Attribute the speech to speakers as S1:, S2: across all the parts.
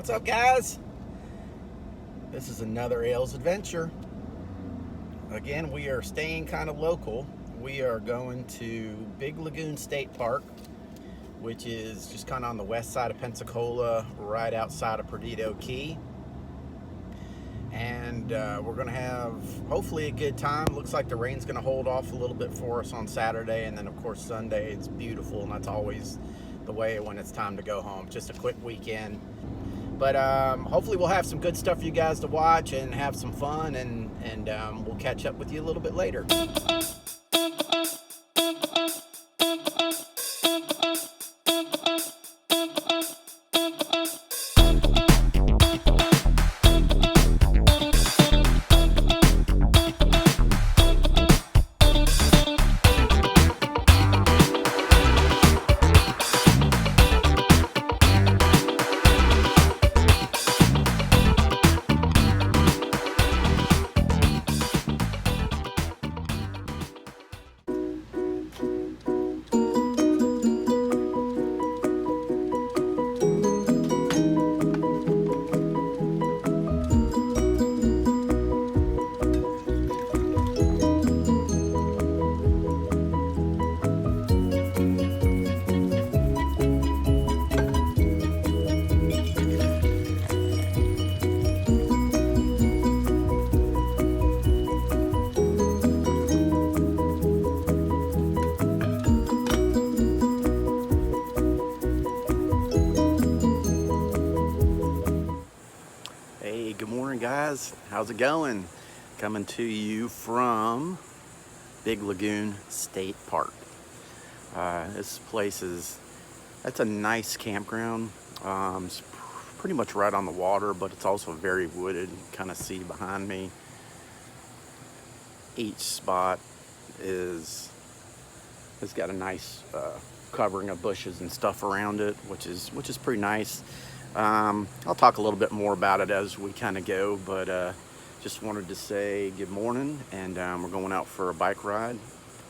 S1: What's up, guys? This is another Ales adventure. Again, we are staying kind of local. We are going to Big Lagoon State Park, which is just kind of on the west side of Pensacola, right outside of Perdido Key. And we're going to have, hopefully, a good time. Looks like the rain's going to hold off a little bit for us on Saturday. And then, of course, Sunday, it's beautiful. And that's always the way when it's time to go home. Just a quick weekend. But hopefully we'll have some good stuff for you guys to watch and have some fun. And we'll catch up with you a little bit later. Good morning, guys. How's it going? Coming to you from Big Lagoon State Park. This place that's a nice campground. It's pretty much right on the water, but it's also very wooded. You kind of see behind me. Each spot has got a nice covering of bushes and stuff around it, which is pretty nice. I'll talk a little bit more about it as we kind of go, but just wanted to say good morning, and we're going out for a bike ride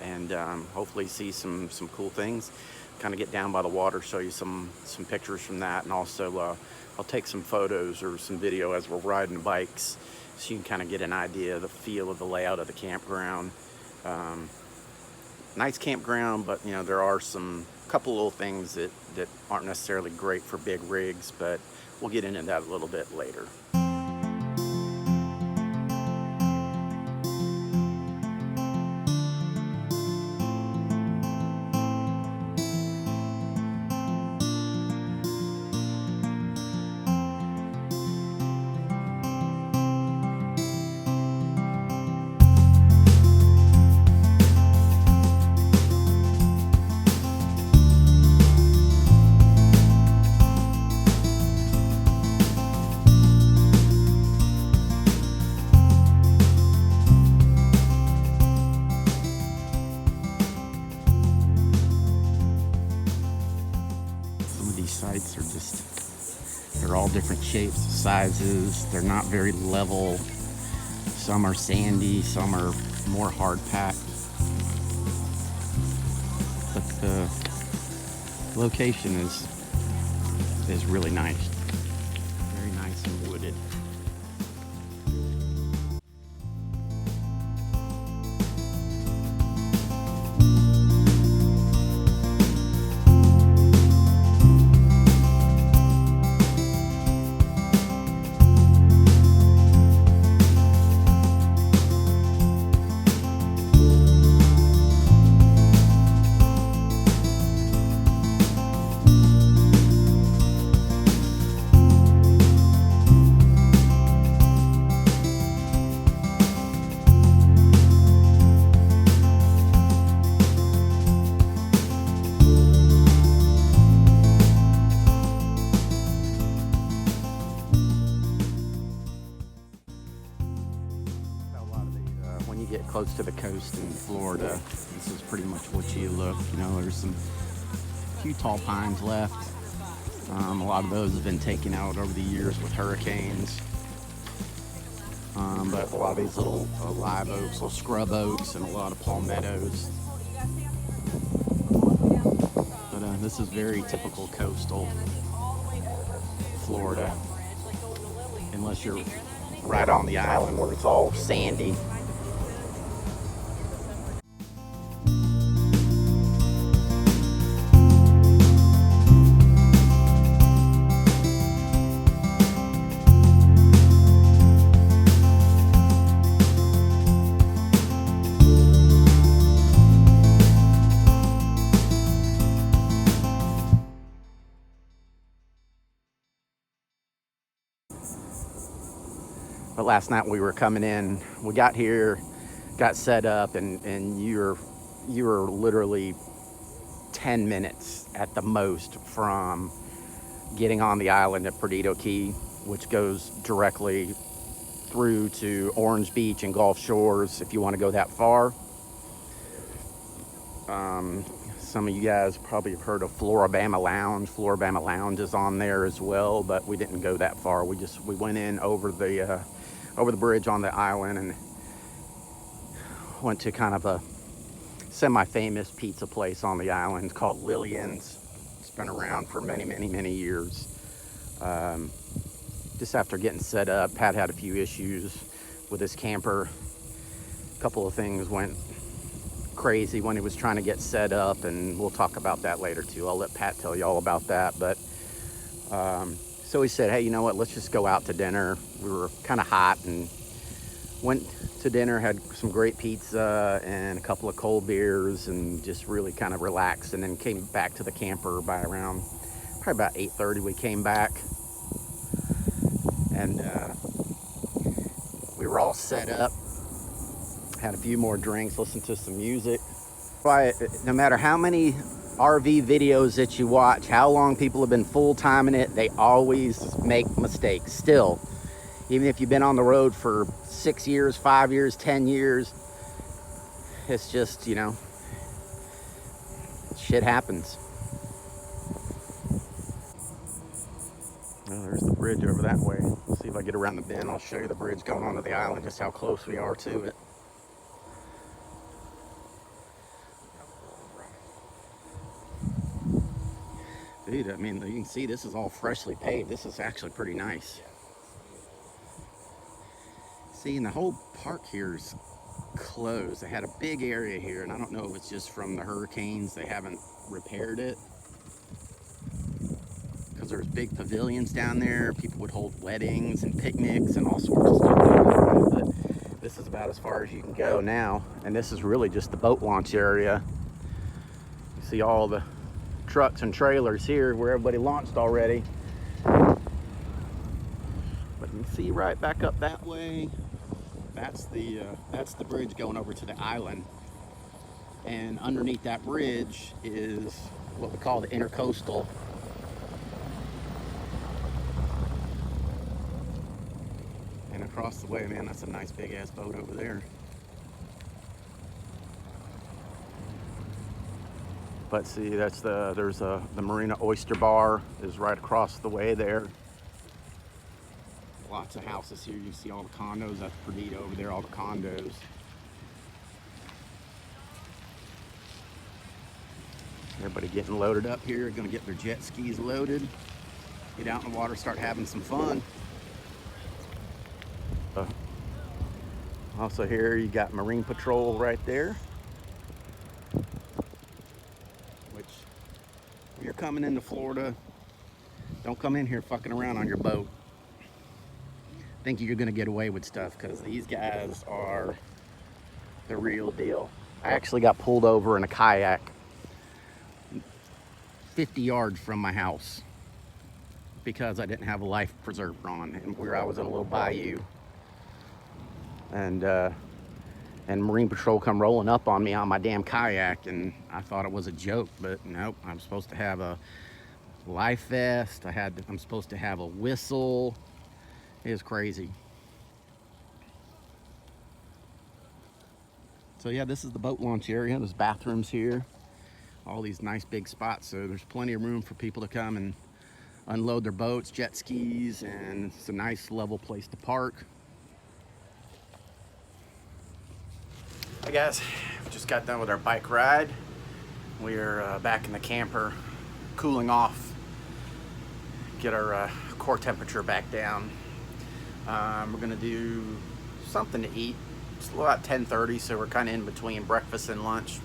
S1: and hopefully see some cool things. Kind of get down by the water, show you some pictures from that, and also I'll take some photos or some video as we're riding the bikes so you can kind of get an idea of the feel of the layout of the campground. Nice campground, but you know, there are couple little things that aren't necessarily great for big rigs, but we'll get into that a little bit later. Sites are they're all different shapes, sizes. They're not very level. Some are sandy, some are more hard packed. But the location is really nice. Very nice and wooded. Get close to the coast in Florida, this is pretty much what you look. You know, there's a few tall pines left. A lot of those have been taken out over the years with hurricanes. But a lot of these little live oaks, little scrub oaks, and a lot of palmettos. But this is very typical coastal Florida. unless you're right on the island where it's all sandy. But last night we were coming in, we got here, got set up, and you were literally 10 minutes at the most from getting on the island at Perdido Key, which goes directly through to Orange Beach and Gulf Shores if you want to go that far. Some of you guys probably have heard of Floribama Lounge. Floribama Lounge is on there as well, but we didn't go that far. We went in over the bridge on the island and went to kind of a semi-famous pizza place on the island called Lillian's. It's been around for many years. Just after getting set up, Pat had a few issues with his camper. A couple of things went crazy when he was trying to get set up, and we'll talk about that later too. I'll let Pat tell you all about that. But so he said, hey, you know what, let's just go out to dinner. We were kind of hot and went to dinner, had some great pizza and a couple of cold beers, and just really kind of relaxed, and then came back to the camper by around probably about 8:30. We came back and we were all set up, had a few more drinks, listened to some music. No matter how many RV videos that you watch, how long people have been full-time in it, they always make mistakes still. Even if you've been on the road for 6 years, 5 years, 10 years, it's just, you know, shit happens. Well, there's the bridge over that way. Let's see if I get around the bend. I'll show you the bridge going onto the island, just how close we are to it. Dude, I mean, you can see this is all freshly paved. This is actually pretty nice. See, and the whole park here is closed. They had a big area here, and I don't know if it's just from the hurricanes. They haven't repaired it. Because there's big pavilions down there. People would hold weddings and picnics and all sorts of stuff down there. But this is about as far as you can go now. And this is really just the boat launch area. You see all the trucks and trailers here where everybody launched already. But you can see right back up that way, that's the bridge going over to the island, and underneath that bridge is what we call the intercoastal. And across the way, man, that's a nice big ass boat over there. But see, there's the Marina Oyster Bar is right across the way there. Lots of houses here. You see all the condos. That's Perdido over there, all the condos. Everybody getting loaded up here. Gonna get their jet skis loaded. Get out in the water, start having some fun. Also here you got Marine Patrol right there. Which, if you're coming into Florida, don't come in here fucking around on your boat. Think you're gonna get away with stuff, because these guys are the real deal. I actually got pulled over in a kayak 50 yards from my house because I didn't have a life preserver on, and where I was in a little bayou. And Marine Patrol come rolling up on me on my damn kayak, and I thought it was a joke, but nope. I'm supposed to have a life vest. I'm supposed to have a whistle. It was crazy. So yeah, this is the boat launch area. There's bathrooms here. All these nice big spots. So there's plenty of room for people to come and unload their boats, jet skis, and it's a nice level place to park. Hey guys, we just got done with our bike ride. We're back in the camper, cooling off, get our core temperature back down. We're gonna do something to eat. It's about 10:30, so we're kind of in between breakfast and lunch.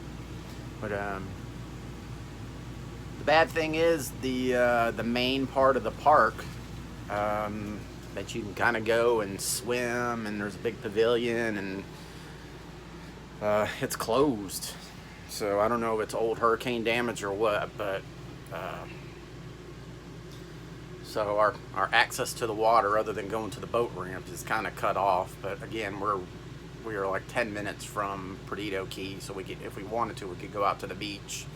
S1: But the bad thing is the main part of the park that you can kind of go and swim, and there's a big pavilion, and it's closed. So I don't know if it's old hurricane damage or what, but so our access to the water, other than going to the boat ramp, is kind of cut off. But again, we are like 10 minutes from Perdido Key, so we could, if we wanted to, we could go out to the beach.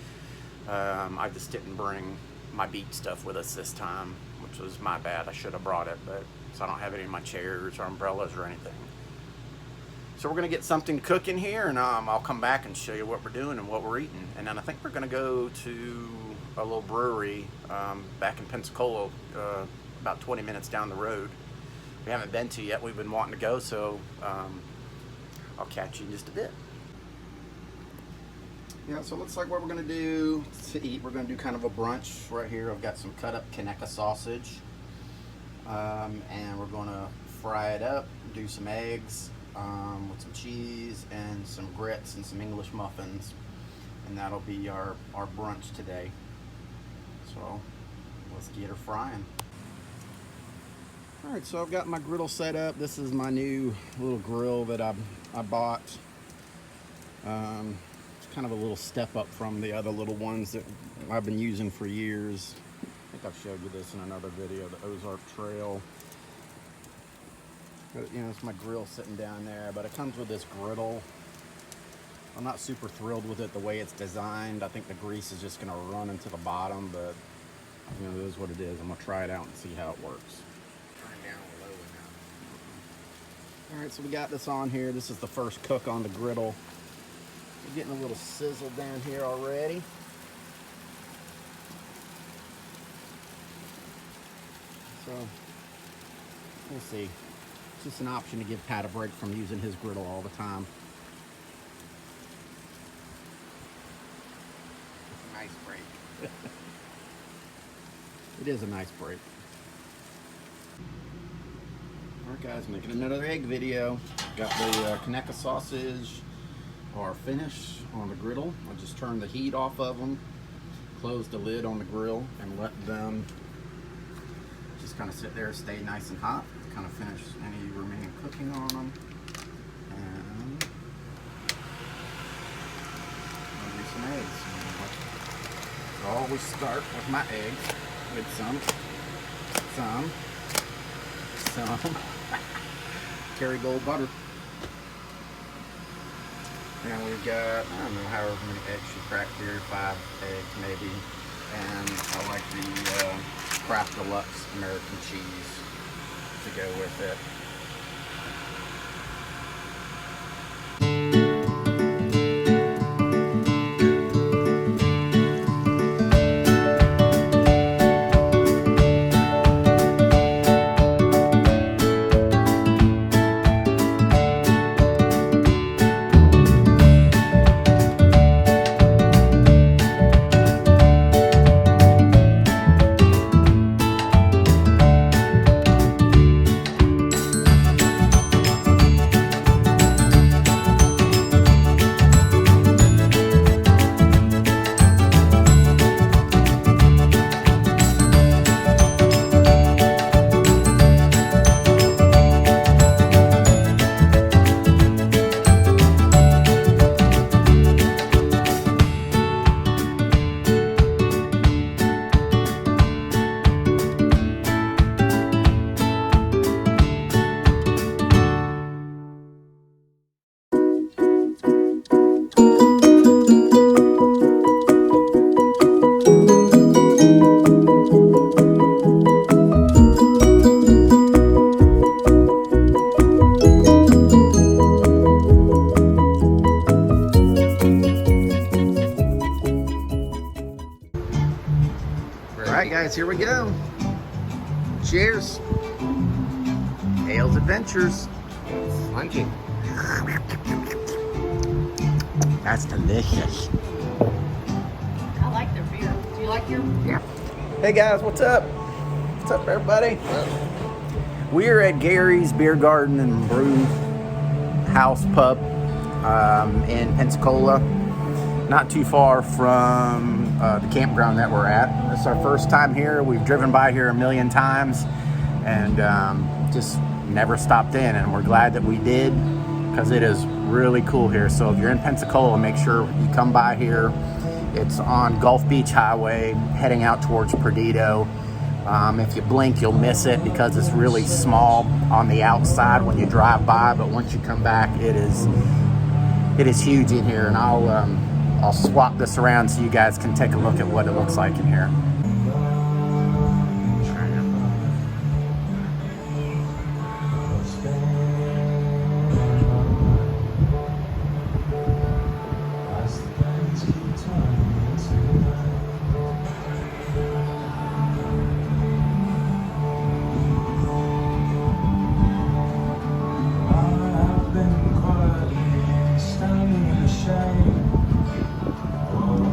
S1: I just didn't bring my beach stuff with us this time, which was my bad. I should have brought it, but so I don't have any of my chairs or umbrellas or anything. So we're gonna get something cooking here, and I'll come back and show you what we're doing and what we're eating. And then I think we're gonna go to a little brewery back in Pensacola, about 20 minutes down the road. We haven't been to yet. We've been wanting to go, so I'll catch you in just a bit. Yeah, so it looks like what we're gonna do to eat. We're gonna do kind of a brunch right here. I've got some cut up Conecuh sausage, and we're gonna fry it up, do some eggs with some cheese and some grits and some English muffins, and that'll be our brunch today. So let's get her frying. All right, so I've got my griddle set up. This is my new little grill that I bought. It's kind of a little step up from the other little ones that I've been using for years. I think I've showed you this in another video, the Ozark Trail. But, you know, it's my grill sitting down there, but it comes with this griddle. I'm not super thrilled with it the way it's designed. I think the grease is just gonna run into the bottom, but you know, it is what it is. I'm gonna try it out and see how it works. Turn down low enough. All right, so we got this on here. This is the first cook on the griddle. We're getting a little sizzle down here already. So we'll see. It's just an option to give Pat a break from using his griddle all the time. It's a nice break. It is a nice break. Alright guys, making another egg video. Got the Conecuh sausage are finished on the griddle. I just turned the heat off of them, closed the lid on the grill, and let them just kind of sit there, stay nice and hot. Kind of finish any remaining cooking on them. And I'll do some eggs. So I always start with my eggs with some Kerrygold butter. And we've got, I don't know, however many eggs she cracked here, 5 eggs maybe. And I like the Kraft Deluxe American cheese to go with it. Alright guys, here we go. Cheers. Hale's Adventures. Spongy. That's delicious.
S2: I like their beer. Do you like your?
S1: Yeah. Hey guys, what's up? What's up everybody? We're at Gary's Beer Garden and Brew House Pub in Pensacola, not too far from the campground that we're at. This is our first time here. We've driven by here a million times and just never stopped in, and we're glad that we did because it is really cool here. So if you're in Pensacola, make sure you come by here. It's on Gulf Beach Highway heading out towards Perdido. If you blink, you'll miss it because it's really small on the outside when you drive by, but once you come back, it is huge in here. And I'll swap this around so you guys can take a look at what it looks like in here.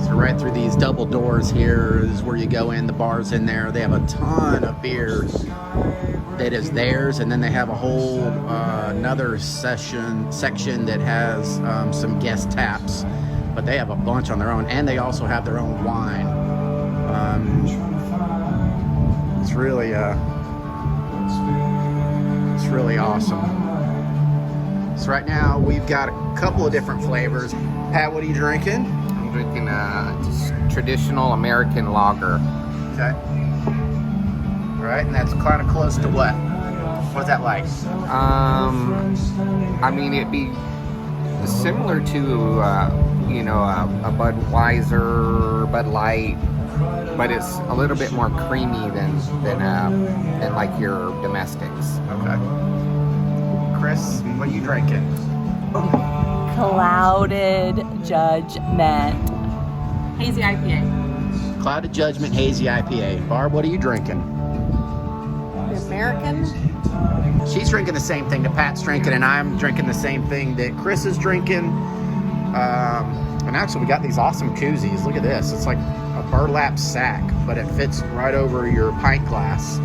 S1: Right through these double doors here is where you go in. The bar's in there. They have a ton of beer that is theirs, and then they have a whole another section that has some guest taps, but they have a bunch on their own, and they also have their own wine. It's really awesome. So right now we've got a couple of different flavors. Pat, what are you drinking?
S3: Drinking just traditional American lager.
S1: Okay. All right, and that's kind of close to what? What's that like?
S3: I mean, it'd be similar to a Budweiser, Bud Light, but it's a little bit more creamy than like your domestics.
S1: Okay. Chris, what are you drinking?
S2: Clouded Judgment. Hazy IPA.
S1: Clouded Judgment Hazy IPA. Barb, what are you drinking?
S2: The American.
S1: She's drinking the same thing that Pat's drinking, and I'm drinking the same thing that Chris is drinking. And actually, we got these awesome koozies. Look at this. It's like a burlap sack, but it fits right over your pint glass.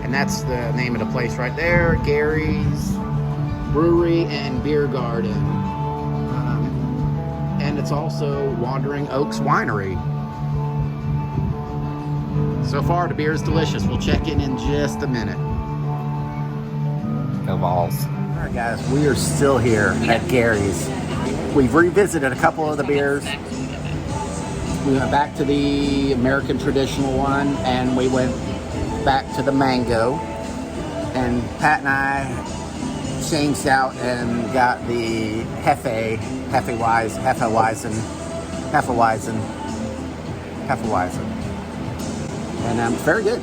S1: And that's the name of the place right there, Gary's Brewery and Beer Garden. And it's also Wandering Oaks Winery. So far, the beer is delicious. We'll check in just a minute.
S3: Go Vols.
S1: All right, guys, we are still here at Gary's. We've revisited a couple of the beers. We went back to the American traditional one, and we went back to the mango. And Pat and I changed out and got the Hefeweizen. And very good.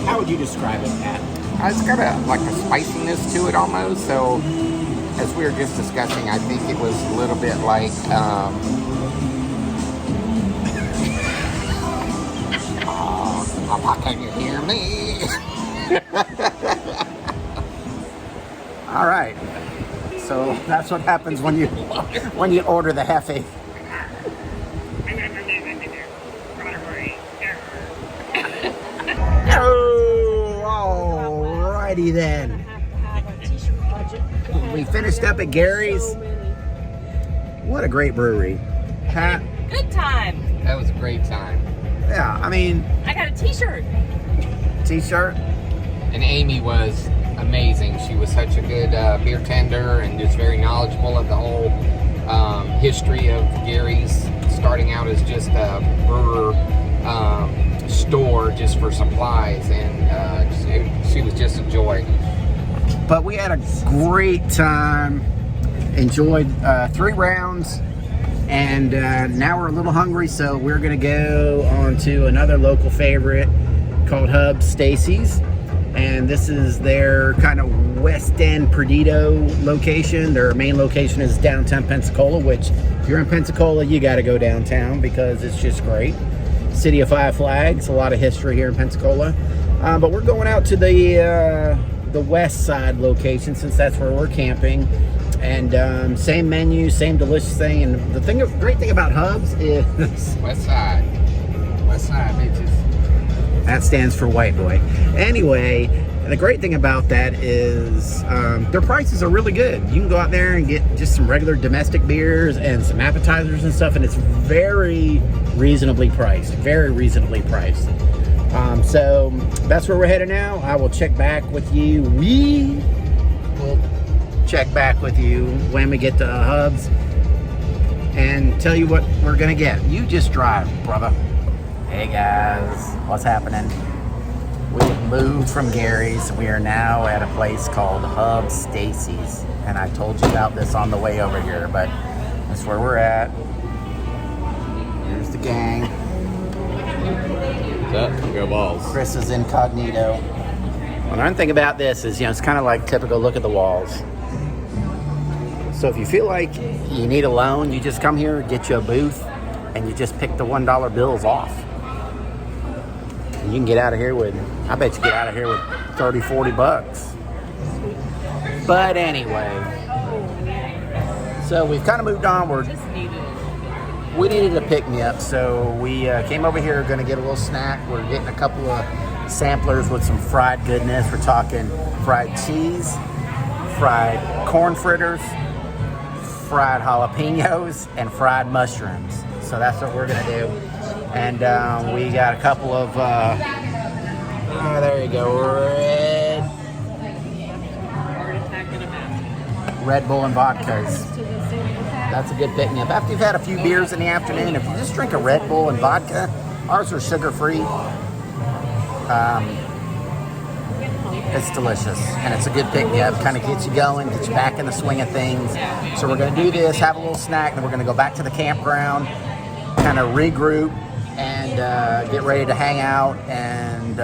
S1: How would you describe it, Pat?
S3: It's got a spiciness to it almost. So, as we were just discussing, I think it was a little bit like can you hear me?
S1: All right. So that's what happens when you order the Hefe. Oh, alrighty then. We finished up at Gary's. What a great brewery. Pat?
S2: Good time.
S3: That was a great time.
S1: Yeah, I mean...
S2: I got a t-shirt.
S1: T-shirt?
S3: And Amy was amazing. She was such a good beer tender and just very knowledgeable of the whole history of Gary's, starting out as just a brewer store just for supplies, and she was just a joy.
S1: But we had a great time, enjoyed 3 rounds, and now we're a little hungry, so we're gonna go on to another local favorite called Hub Stacy's. And this is their kind of West End Perdido location. Their main location is downtown Pensacola, which if you're in Pensacola, you got to go downtown because it's just great. City of Five Flags, a lot of history here in Pensacola. But we're going out to the west side location since that's where we're camping. And same menu, same delicious thing. And the great thing about Hubs is
S3: West side bitches.
S1: that stands for white boy. Anyway, And the great thing about that is their prices are really good. You can go out there and get just some regular domestic beers and some appetizers and stuff, and it's very reasonably priced. Very reasonably priced. So that's where we're headed now. I will check back with you. We will check back with you when we get to Hubs and tell you what we're gonna get. You just drive, brother. Hey guys, what's happening? We moved from Gary's. We are now at a place called Hub Stacy's, and I told you about this on the way over here, but that's where we're at. Here's the gang.
S3: Go Balls.
S1: Chris is incognito. One thing about this is, it's kind of like typical look at the walls. So if you feel like you need a loan, you just come here, get you a booth, and you just pick the $1 bills off. You can get out of here with, I bet you get out of here with 30, 40 bucks. But anyway, so we've kind of moved onward. We needed a pick-me-up, so we came over here, going to get a little snack. We're getting a couple of samplers with some fried goodness. We're talking fried cheese, fried corn fritters, fried jalapenos, and fried mushrooms. So that's what we're going to do. And we got a couple of, there you go, Red Bull and vodkas. That's a good pick-me-up. After you've had a few beers in the afternoon, if you just drink a Red Bull and vodka, ours are sugar-free. It's delicious, and it's a good pick-me-up. Kind of gets you going, gets you back in the swing of things. So we're going to do this, have a little snack, then we're going to go back to the campground, kind of regroup, and get ready to hang out, and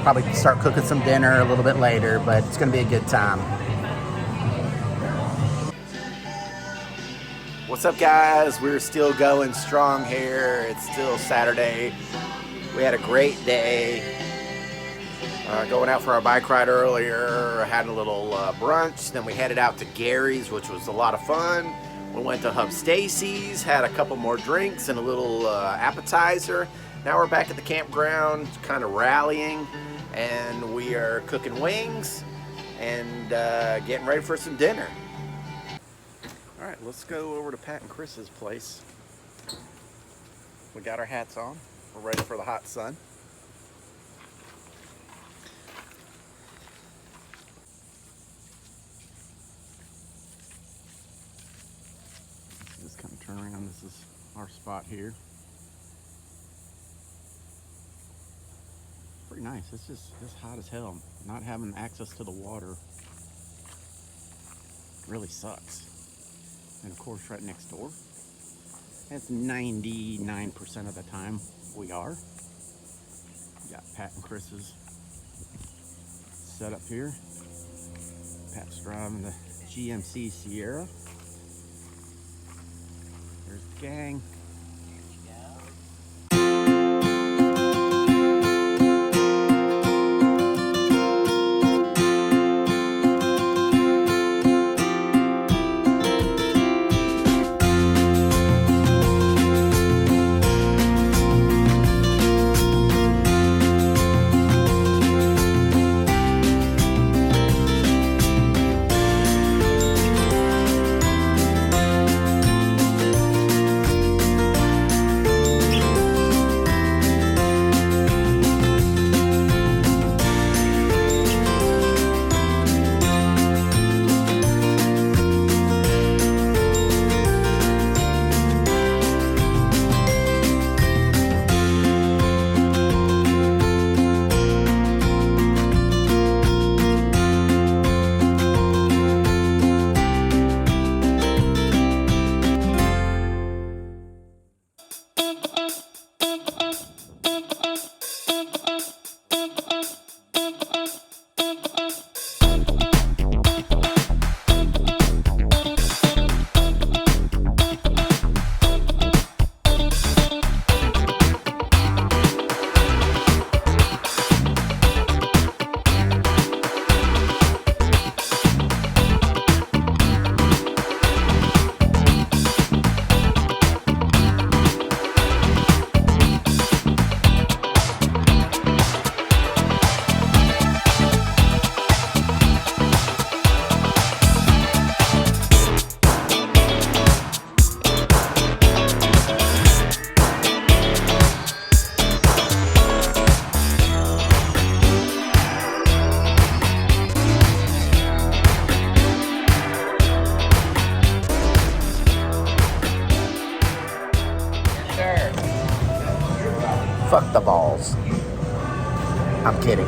S1: probably start cooking some dinner a little bit later, but it's going to be a good time. What's up, guys? We're still going strong here. It's still Saturday. We had a great day. Going out for our bike ride earlier, had a little brunch, then we headed out to Gary's, which was a lot of fun. We went to Hub Stacy's, had a couple more drinks and a little appetizer. Now we're back at the campground, kind of rallying, and we are cooking wings and getting ready for some dinner. All right, let's go over to Pat and Chris's place. We got our hats on. We're ready for the hot sun. Just kind of turn around. This is our spot here. Pretty nice. It's hot as hell. Not having access to the water really sucks. And of course, right next door, that's 99% of the time we are. Got Pat and Chris's set up here. Pat's driving the GMC Sierra. There's the gang. Fuck the balls. I'm kidding.